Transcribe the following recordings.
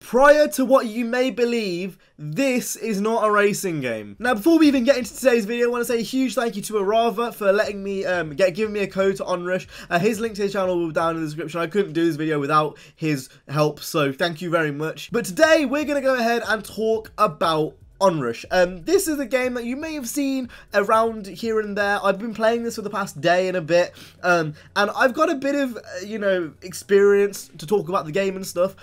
Prior to what you may believe, this is not a racing game. Now, before we even get into today's video, I want to say a huge thank you to Arava for letting me, giving me a code to ONRUSH. His link to his channel will be down in the description. I couldn't do this video without his help, so thank you very much. But today, we're going to go ahead and talk about ONRUSH. This is a game that you may have seen around here and there. I've been playing this for the past day and a bit, and I've got a bit of, experience to talk about the game and stuff.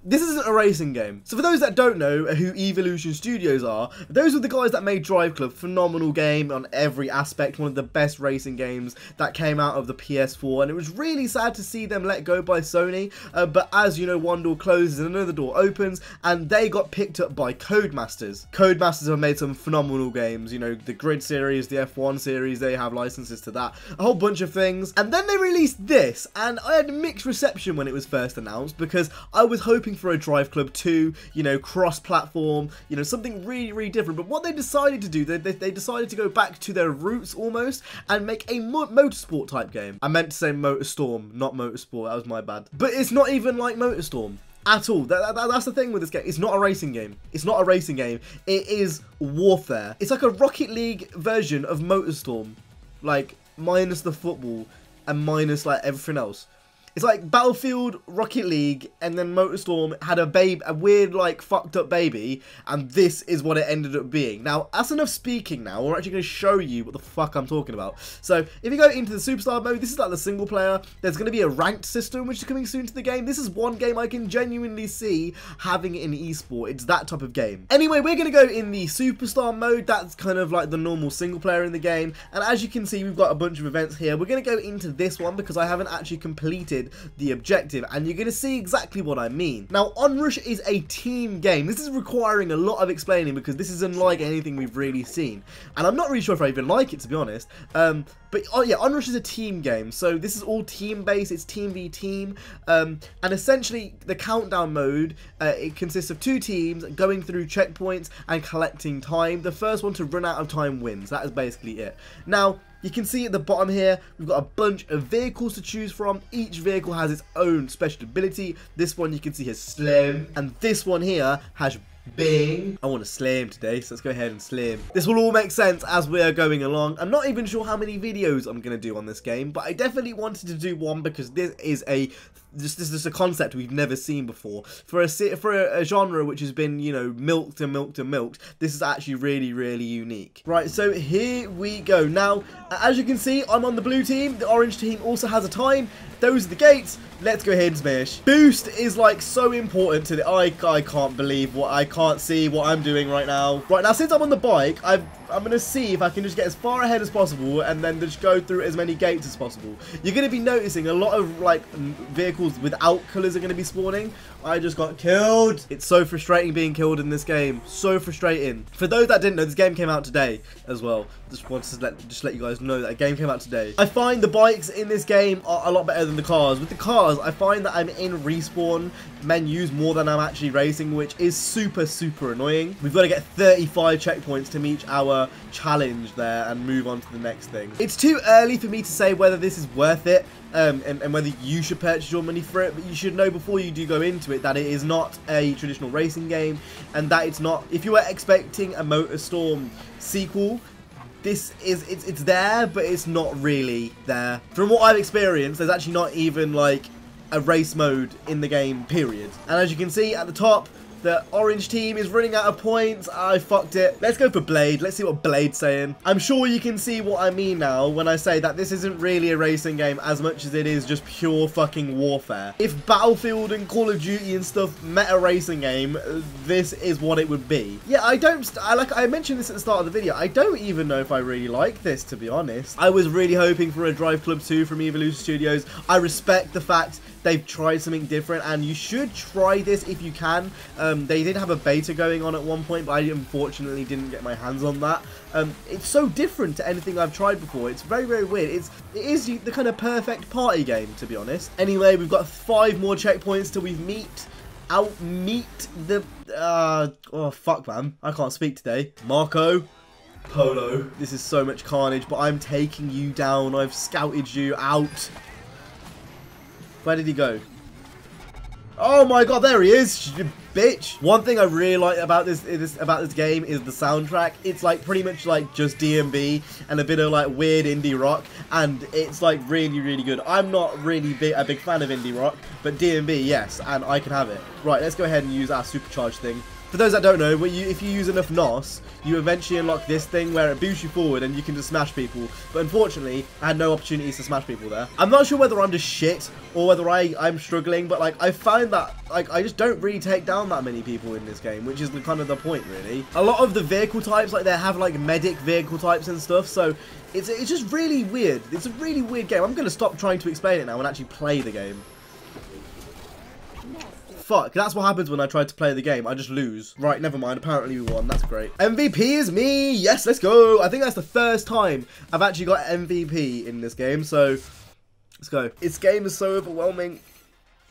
This isn't a racing game. So for those that don't know who Evolution Studios are, those are the guys that made Drive Club. Phenomenal game on every aspect, one of the best racing games that came out of the PS4, and it was really sad to see them let go by Sony, but as you know, one door closes and another door opens, and they got picked up by Codemasters. Codemasters have made some phenomenal games, you know, the Grid series, the F1 series, they have licenses to that, a whole bunch of things, and then they released this, and I had a mixed reception when it was first announced, because I was hoping for a Drive Club 2, cross-platform, something really, really different. But what they decided to do, they decided to go back to their roots almost and make a motorsport type game. I meant to say Motorstorm, not Motorsport. That was my bad. But it's not even like Motorstorm at all. That's the thing with this game. It's not a racing game. It's not a racing game. It is warfare. It's like a Rocket League version of Motorstorm, like minus the football and minus like everything else. It's like Battlefield, Rocket League, and then Motorstorm had a weird, like, fucked up baby, and this is what it ended up being. Now, that's enough speaking now. We're actually going to show you what the fuck I'm talking about. So, if you go into the Superstar mode, this is like the single player. There's going to be a ranked system, which is coming soon to the game. This is one game I can genuinely see having it in esport. It's that type of game. Anyway, we're going to go in the Superstar mode. That's kind of like the normal single player in the game. And as you can see, we've got a bunch of events here. We're going to go into this one because I haven't actually completed the objective, and you're going to see exactly what I mean. Now, ONRUSH is a team game. This is requiring a lot of explaining because this is unlike anything we've really seen, and I'm not really sure if I even like it, to be honest. But oh yeah, ONRUSH is a team game, so this is all team based. It's team v team, and essentially the countdown mode, it consists of two teams going through checkpoints and collecting time. The first one to run out of time wins. That is basically it. Now, you can see at the bottom here, we've got a bunch of vehicles to choose from. Each vehicle has its own special ability. This one you can see has slam, and this one here has bing. I want to slam today, so let's go ahead and slam. This will all make sense as we are going along. I'm not even sure how many videos I'm going to do on this game, but I definitely wanted to do one because this is this is a concept we've never seen before. For a genre which has been, milked and milked and milked, this is actually really, really unique. Right, so here we go. Now, as you can see, I'm on the blue team. The orange team also has a time. Those are the gates. Let's go ahead and smash. Boost is like so important to the... I can't believe I can't see what I'm doing right now. Right now, since I'm on the bike, I'm going to see if I can just get as far ahead as possible and then just go through as many gates as possible. You're going to be noticing a lot of like vehicles without colours are going to be spawning. I just got killed. It's so frustrating being killed in this game. So frustrating. For those that didn't know, this game came out today as well. Just wanted to let you guys know that a game came out today. I find the bikes in this game are a lot better than the cars. With the cars, I find that I'm in respawn menus more than I'm actually racing, which is super, super annoying. We've got to get 35 checkpoints to meet our challenge there and move on to the next thing. It's too early for me to say whether this is worth it. And whether you should purchase your money for it, but you should know before you do go into it that it is not a traditional racing game, and that it's not, if you were expecting a Motorstorm sequel, this is, it's there, but it's not really there. From what I've experienced, there's actually not even like a race mode in the game, period. And as you can see at the top, the orange team is running out of points. I fucked it. Let's go for Blade. Let's see what Blade's saying. I'm sure you can see what I mean now when I say that this isn't really a racing game as much as it is just pure fucking warfare. If Battlefield and Call of Duty and stuff met a racing game, this is what it would be. Yeah, I mentioned this at the start of the video. I don't even know if I really like this, to be honest. I was really hoping for a Drive Club 2 from Evolution Studios. I respect the fact they've tried something different, and you should try this if you can. They did have a beta going on at one point, but I unfortunately didn't get my hands on that. It's so different to anything I've tried before. It's very, very weird. It is the kind of perfect party game, to be honest. Anyway, we've got 5 more checkpoints till we meet the... oh, fuck, man. I can't speak today. Marco Polo. This is so much carnage, but I'm taking you down. I've scouted you out. Where did he go? Oh my god, there he is, you bitch. One thing I really like about this game is the soundtrack. It's like pretty much like just D&B and a bit of like weird indie rock, and it's like really, really good. I'm not really a big fan of indie rock, but D&B, yes, and I can have it. Right, let's go ahead and use our supercharged thing. For those that don't know, if you use enough NOS, you eventually unlock this thing where it boosts you forward and you can just smash people. But unfortunately, I had no opportunities to smash people there. I'm not sure whether I'm just shit or whether I'm struggling, but like I find that like I just don't really take down that many people in this game, which is kind of the point, really. A lot of the vehicle types, like they have like medic vehicle types and stuff, so it's just really weird. It's a really weird game. I'm going to stop trying to explain it now and actually play the game. Fuck, that's what happens when I try to play the game. I just lose. Right, never mind. Apparently we won. That's great. MVP is me. Yes, let's go. I think that's the first time I've actually got MVP in this game. So, let's go. This game is so overwhelming.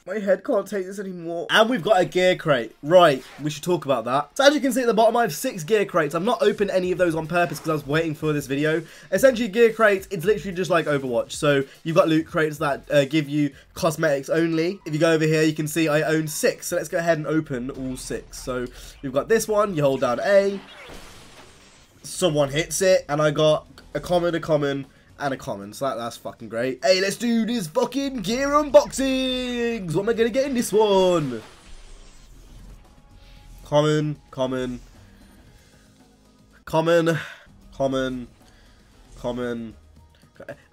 My head can't take this anymore. And we've got a gear crate. Right, we should talk about that. So as you can see at the bottom, I have 6 gear crates. I've not opened any of those on purpose because I was waiting for this video. Essentially, gear crates, it's literally just like Overwatch. So you've got loot crates that give you cosmetics only. If you go over here, you can see I own 6. So let's go ahead and open all 6. So we've got this one. You hold down A. Someone hits it. And I got a common, and a common, so that's fucking great. Hey, let's do this fucking gear unboxings. What am I gonna get in this one? Common.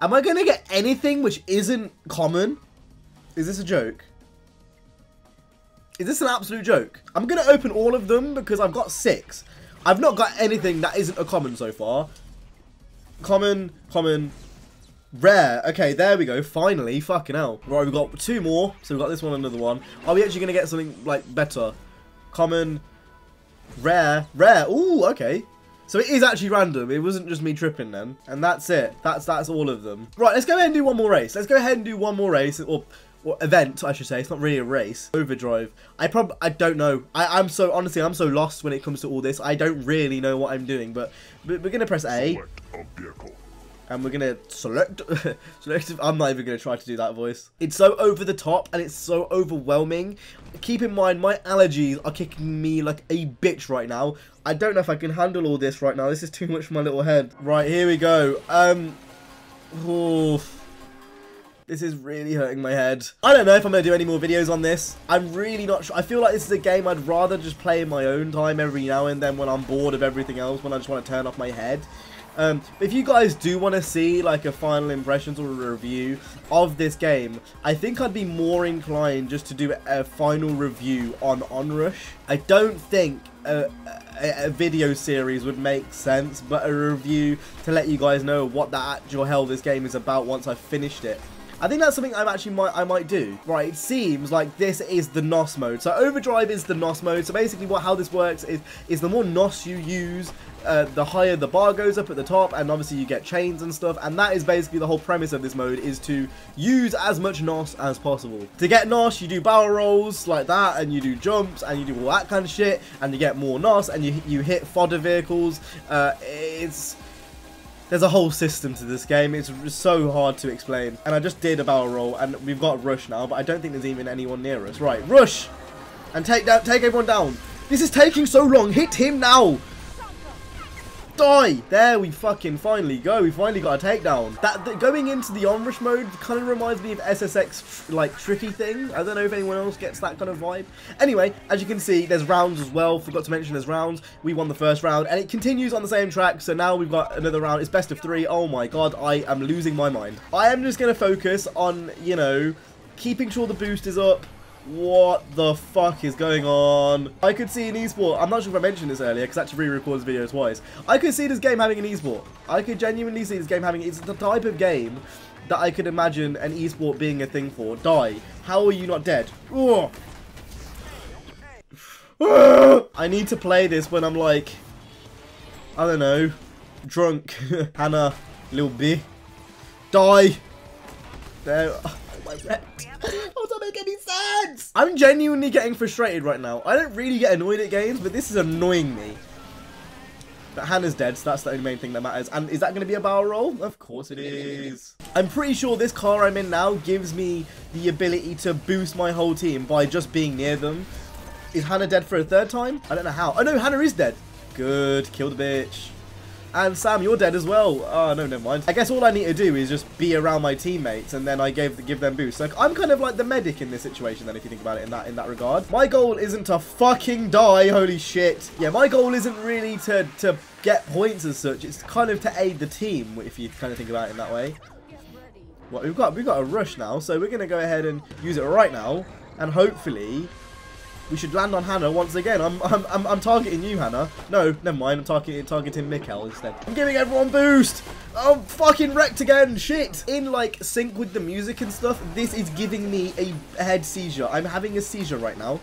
Am I gonna get anything which isn't common? Is this a joke? Is this an absolute joke? I'm gonna open all of them because I've got 6. I've not got anything that isn't a common so far. Common, rare. Okay, there we go. Finally, fucking hell. Right, we've got 2 more. So we've got this one, another one. Are we actually going to get something, like, better? Common, rare. Ooh, okay. So it is actually random. It wasn't just me tripping then. And that's it. That's all of them. Right, let's go ahead and do one more race. Or event, I should say. It's not really a race. Overdrive. I don't know. I'm so lost when it comes to all this. I don't really know what I'm doing, but we're going to press A. Select a vehicle. And we're going to select. I'm not even going to try to do that voice. It's so over the top and it's so overwhelming. Keep in mind, my allergies are kicking me like a bitch right now. I don't know if I can handle all this right now. This is too much for my little head. Right, here we go. Oof. This is really hurting my head. I don't know if I'm going to do any more videos on this. I'm really not sure. I feel like this is a game I'd rather just play in my own time every now and then when I'm bored of everything else, when I just want to turn off my head. But if you guys do want to see like a final impressions or a review of this game, I think I'd be more inclined just to do a final review on ONRUSH. I don't think a video series would make sense, but a review to let you guys know what the actual hell this game is about once I've finished it. I think that's something I might do. Right, it seems like this is the NOS mode. So Overdrive is the NOS mode. So basically how this works is the more NOS you use, the higher the bar goes up at the top, and obviously you get chains and stuff, and that is basically the whole premise of this mode, is to use as much NOS as possible. To get NOS, you do barrel rolls like that, and you do jumps, and you do all that kind of shit, and you get more NOS, and you hit fodder vehicles. There's a whole system to this game. It's so hard to explain. And I just did a barrel roll, and we've got Rush now, but I don't think there's even anyone near us. Right, Rush! And take everyone down. This is taking so long. Hit him now! Die! There we fucking finally go. We finally got a takedown. That going into the ONRUSH mode kind of reminds me of SSX, like, tricky thing. I don't know if anyone else gets that kind of vibe. Anyway, as you can see, there's rounds as well. Forgot to mention there's rounds. We won the first round, and it continues on the same track. So now we've got another round. It's best of 3. Oh my god, I am losing my mind. I am just going to focus on, you know, keeping sure the boost is up. What the fuck is going on? I could see an esport. I'm not sure if I mentioned this earlier because I had to re-record this video twice. I could see this game having an esport. I could genuinely see this game having... It's the type of game that I could imagine an esport being a thing for. Die. How are you not dead? Ugh. I need to play this when I'm like... I don't know. Drunk. Hannah. Little B. Die. There. Oh, my friend. How does that make any sense? I'm genuinely getting frustrated right now. I don't really get annoyed at games, but this is annoying me. But Hannah's dead, so that's the only main thing that matters. And is that going to be a barrel roll? Of course it is. I'm pretty sure this car I'm in now gives me the ability to boost my whole team by just being near them. Is Hannah dead for a third time? I don't know how. Oh no, Hannah is dead. Good, kill the bitch. And Sam, you're dead as well. Oh, no, never mind. I guess all I need to do is just be around my teammates, and then I give them boosts. Like, I'm kind of like the medic in this situation, then, if you think about it in that regard. My goal isn't to fucking die, holy shit. Yeah, my goal isn't really to get points as such. It's kind of to aid the team, if you kind of think about it in that way. Well, we've got a rush now, so we're going to go ahead and use it right now, and hopefully we should land on Hannah once again. I'm targeting you, Hannah. No, never mind. I'm targeting Mikkel instead. I'm giving everyone boost. I'm fucking wrecked again. Shit. In like sync with the music and stuff, this is giving me a head seizure. I'm having a seizure right now.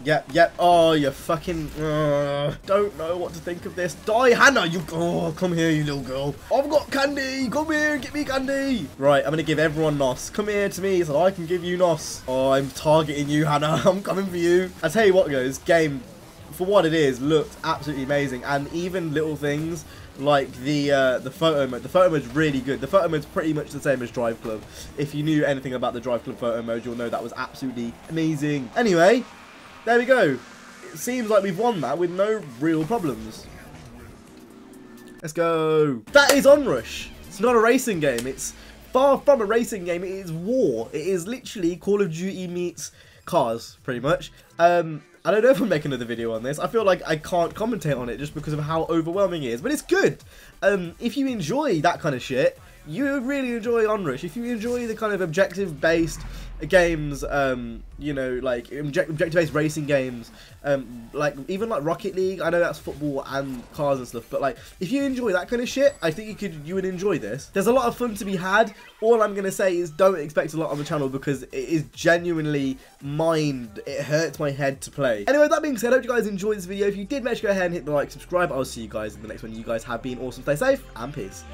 Yep. Oh, you fucking don't know what to think of this. Die, Hannah. You come here, you little girl. I've got candy. Come here, get me candy. Right, I'm gonna give everyone NOS. Come here to me so I can give you NOS. Oh, I'm targeting you, Hannah. I'm coming for you. I tell you what, guys, game, for what it is, looked absolutely amazing. And even little things like the photo mode. The photo mode's really good. The photo mode's pretty much the same as Drive Club. If you knew anything about the Drive Club photo mode, you'll know that was absolutely amazing. Anyway, there we go. It seems like we've won that with no real problems. Let's go. That is ONRUSH. It's not a racing game. It's far from a racing game. It is war. It is literally Call of Duty meets cars, pretty much. I don't know if I'm making another video on this. I feel like I can't commentate on it just because of how overwhelming it is. But it's good. If you enjoy that kind of shit, you really enjoy ONRUSH. If you enjoy the kind of objective-based games, you know, like objective-based racing games, like even like Rocket League. I know that's football and cars and stuff, but like if you enjoy that kind of shit, I think you would enjoy this. There's a lot of fun to be had. All I'm gonna say is don't expect a lot on the channel because it is genuinely it hurts my head to play. Anyway, that being said, I hope you guys enjoyed this video. If you did, make sure to go ahead and hit the like, subscribe. I'll see you guys in the next one. You guys have been awesome. Stay safe and peace.